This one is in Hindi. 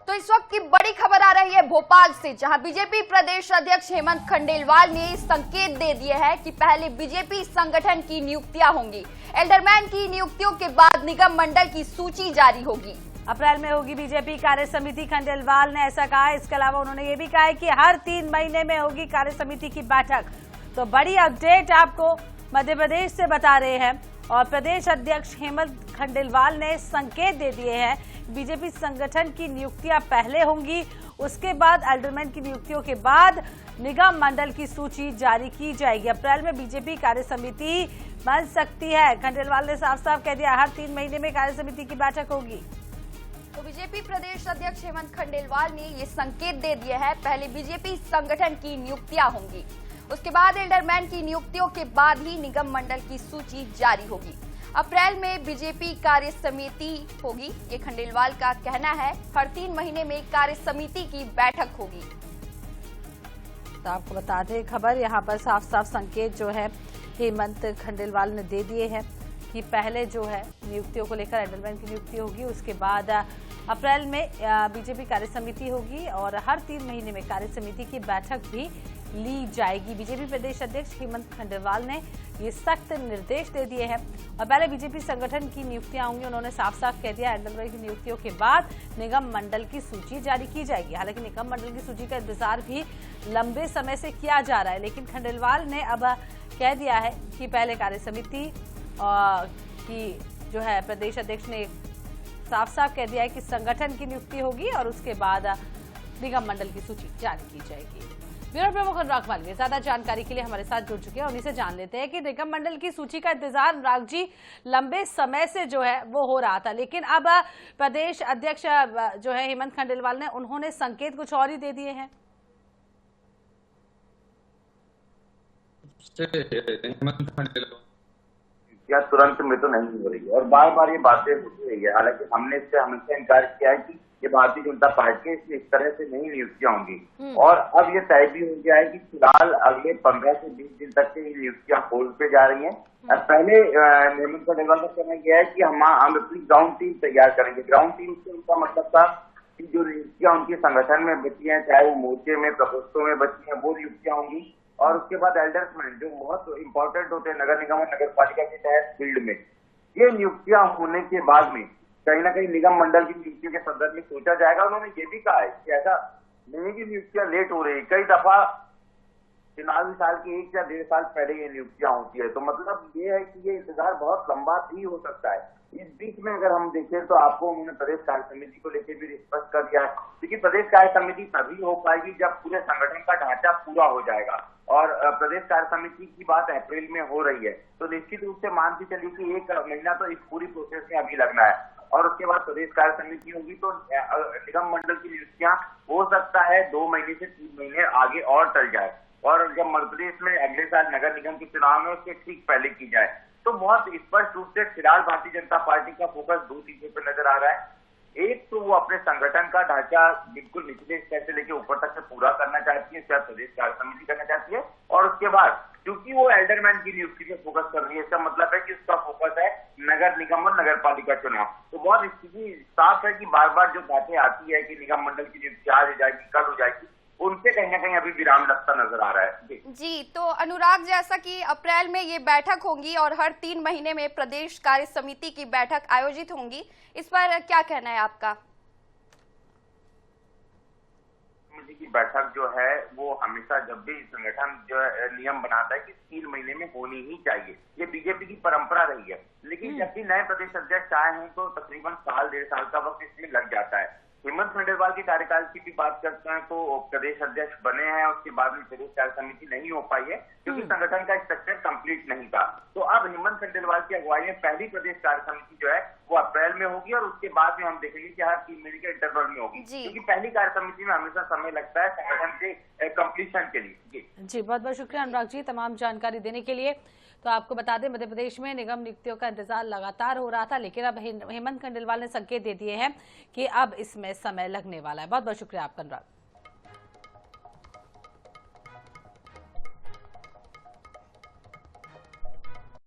तो इस वक्त की बड़ी खबर आ रही है भोपाल से, जहां बीजेपी प्रदेश अध्यक्ष हेमंत खंडेलवाल ने संकेत दे दिए हैं कि पहले बीजेपी संगठन की नियुक्तियां होंगी। एल्डरमैन की नियुक्तियों के बाद निगम मंडल की सूची जारी होगी। अप्रैल में होगी बीजेपी कार्य समिति, खंडेलवाल ने ऐसा कहा। इसके अलावा उन्होंने ये भी कहा है कि हर 3 महीने में होगी कार्य समिति की बैठक। तो बड़ी अपडेट आपको मध्य प्रदेश से बता रहे हैं और प्रदेश अध्यक्ष हेमंत खंडेलवाल ने संकेत दे दिए हैं बीजेपी संगठन की नियुक्तियां पहले होंगी, उसके बाद एल्डरमैन की नियुक्तियों के बाद निगम मंडल की सूची जारी की जाएगी। अप्रैल में बीजेपी कार्य समिति बन सकती है। खंडेलवाल ने साफ साफ कह दिया हर 3 महीने में कार्य समिति की बैठक होगी। तो बीजेपी प्रदेश अध्यक्ष हेमंत खंडेलवाल ने ये संकेत दे दिया है, पहले बीजेपी संगठन की नियुक्तियां होंगी, उसके बाद एल्डरमैन की नियुक्तियों के बाद ही निगम मंडल की सूची जारी होगी। अप्रैल में बीजेपी कार्य समिति होगी, ये खंडेलवाल का कहना है। हर 3 महीने में कार्य समिति की बैठक होगी। तो आपको बता दें खबर यहाँ पर साफ साफ संकेत जो है हेमंत खंडेलवाल ने दे दिए हैं कि पहले जो है नियुक्तियों को लेकर एल्डरमैन की नियुक्ति होगी, उसके बाद अप्रैल में बीजेपी कार्य समिति होगी और हर 3 महीने में कार्य समिति की बैठक भी ली जाएगी। बीजेपी प्रदेश अध्यक्ष हेमंत खंडेलवाल ने ये सख्त निर्देश दे दिए हैं और पहले बीजेपी संगठन की नियुक्तियां होंगी। उन्होंने साफ साफ कह दिया एल्डरमैन की नियुक्तियों के बाद निगम मंडल की सूची जारी की जाएगी। हालांकि निगम मंडल की सूची का इंतजार भी लंबे समय से किया जा रहा है, लेकिन खंडेलवाल ने अब कह दिया है कि पहले कार्य समिति की जो है प्रदेश अध्यक्ष ने साफ साफ कह दिया है कि संगठन की नियुक्ति होगी और उसके बाद निगम मंडल की सूची जारी की जाएगी। ब्यूरो प्रमुख अनुराग मालवीय ज्यादा जानकारी के लिए हमारे साथ जुड़ चुके हैं, उन्हीं से जान लेते हैं कि निगम मंडल की सूची का इंतजार अनुराग जी लंबे समय से जो है वो हो रहा था, लेकिन अब प्रदेश अध्यक्ष जो है हेमंत खंडेलवाल ने उन्होंने संकेत कुछ और ही दे दिए हैं। क्या तुरंत में तो नहीं हो रही है और बार बार ये बातें होती रही है। हालांकि हमने इससे हमेशा इनकार किया है कि ये भारतीय जनता पार्टी इस तरह से नहीं नियुक्तियां होंगी और अब ये तय भी हो गया है कि फिलहाल अगले 15 से 20 दिन तक की नियुक्तियां होल्ड पे जा रही हैं। पहले हेमंत खंडेलवाल का कहना गया है कि हम अपनी ग्राउंड टीम तैयार करेंगे। ग्राउंड टीम से उनका मतलब था कि जो नियुक्तियां उनके संगठन में बची हैं, चाहे वो मोर्चे में प्रकोष्ठों में बची हैं, वो नियुक्तियां होंगी और उसके बाद एल्डरमैन जो बहुत इंपॉर्टेंट होते हैं नगर निगम और नगर पालिका के तहत फील्ड में, ये नियुक्तियां होने के बाद में कहीं ना कहीं निगम मंडल की नियुक्तियों के संदर्भ में सोचा जाएगा। उन्होंने ये भी कहा है कि ऐसा नहीं कि नियुक्तियां लेट हो रही है, कई दफा चुनावी साल के 1 या 1.5 साल पहले ये नियुक्तियां होती है। तो मतलब ये है कि ये इंतजार बहुत लंबा भी हो सकता है। इस बीच में अगर हम देखें तो आपको उन्होंने प्रदेश कार्य समिति को लेकर भी स्पष्ट कर दिया है, क्योंकि प्रदेश कार्य समिति तभी हो पाएगी जब पूरे संगठन का ढांचा पूरा हो जाएगा और प्रदेश कार्य समिति की बात अप्रैल में हो रही है। तो निश्चित रूप से मान के चलिए कि 1 महीना तो इस पूरी प्रोसेस में अभी लगना है और उसके बाद प्रदेश कार्य समिति होगी तो निगम मंडल की नियुक्तियां हो सकता है 2 महीने से 3 महीने आगे और टल जाए और जब मध्य प्रदेश में अगले साल नगर निगम के चुनाव में उसके ठीक पहले की जाए। तो बहुत स्पष्ट रूप से फिलहाल भारतीय जनता पार्टी का फोकस 2 चीजों पर नजर आ रहा है। एक तो वो अपने संगठन का ढांचा बिल्कुल निचले स्तर से लेकर ऊपर तक से पूरा करना चाहती है, शायद प्रदेश कार्य समिति करना चाहती है और उसके बाद क्योंकि वो एल्डरमैन की नियुक्ति पे फोकस कर रही है, इसका मतलब है कि उसका फोकस है नगर निगम और नगर पालिका चुनाव। तो बहुत स्थिति साफ है कि बार बार जो बातें आती है कि निगम मंडल की नियुक्ति आज हो जाएगी, कल हो जाएगी, उनसे कहीं ना कहीं अभी विराम लगता नजर आ रहा है। जी, तो अनुराग, जैसा कि अप्रैल में ये बैठक होगी और हर 3 महीने में प्रदेश कार्य समिति की बैठक आयोजित होंगी, इस पर क्या कहना है आपका? की बैठक जो है वो हमेशा जब भी संगठन जो है नियम बनाता है कि 3 महीने में होनी ही चाहिए, ये बीजेपी की परंपरा रही है। लेकिन जब भी नए प्रदेश अध्यक्ष आए हैं तो तकरीबन साल 1.5 साल का वक्त इसमें लग जाता है। हेमंत खंडेलवाल के कार्यकाल की भी बात करते हैं तो प्रदेश अध्यक्ष बने हैं, उसके बाद में प्रदेश कार्य समिति नहीं हो पाई है क्योंकि संगठन का स्ट्रक्चर कंप्लीट नहीं था। तो अब हेमंत खंडेलवाल की अगुवाई में पहली प्रदेश कार्य समिति जो है वो अप्रैल में होगी और उसके बाद में हम देखेंगे कि हर 3 महीने के इंटरवल में होगी, क्योंकि पहली कार्य समिति में हमेशा समय लगता है संगठन के कंप्लीशन के लिए। जी, बहुत बहुत शुक्रिया अनुराग जी तमाम जानकारी देने के लिए। तो आपको बता दें मध्य प्रदेश में निगम नियुक्तियों का इंतजार लगातार हो रहा था, लेकिन अब हेमंत खंडेलवाल ने संकेत दे दिए हैं कि अब इसमें समय लगने वाला है। बहुत बहुत शुक्रिया आपका अनुराग।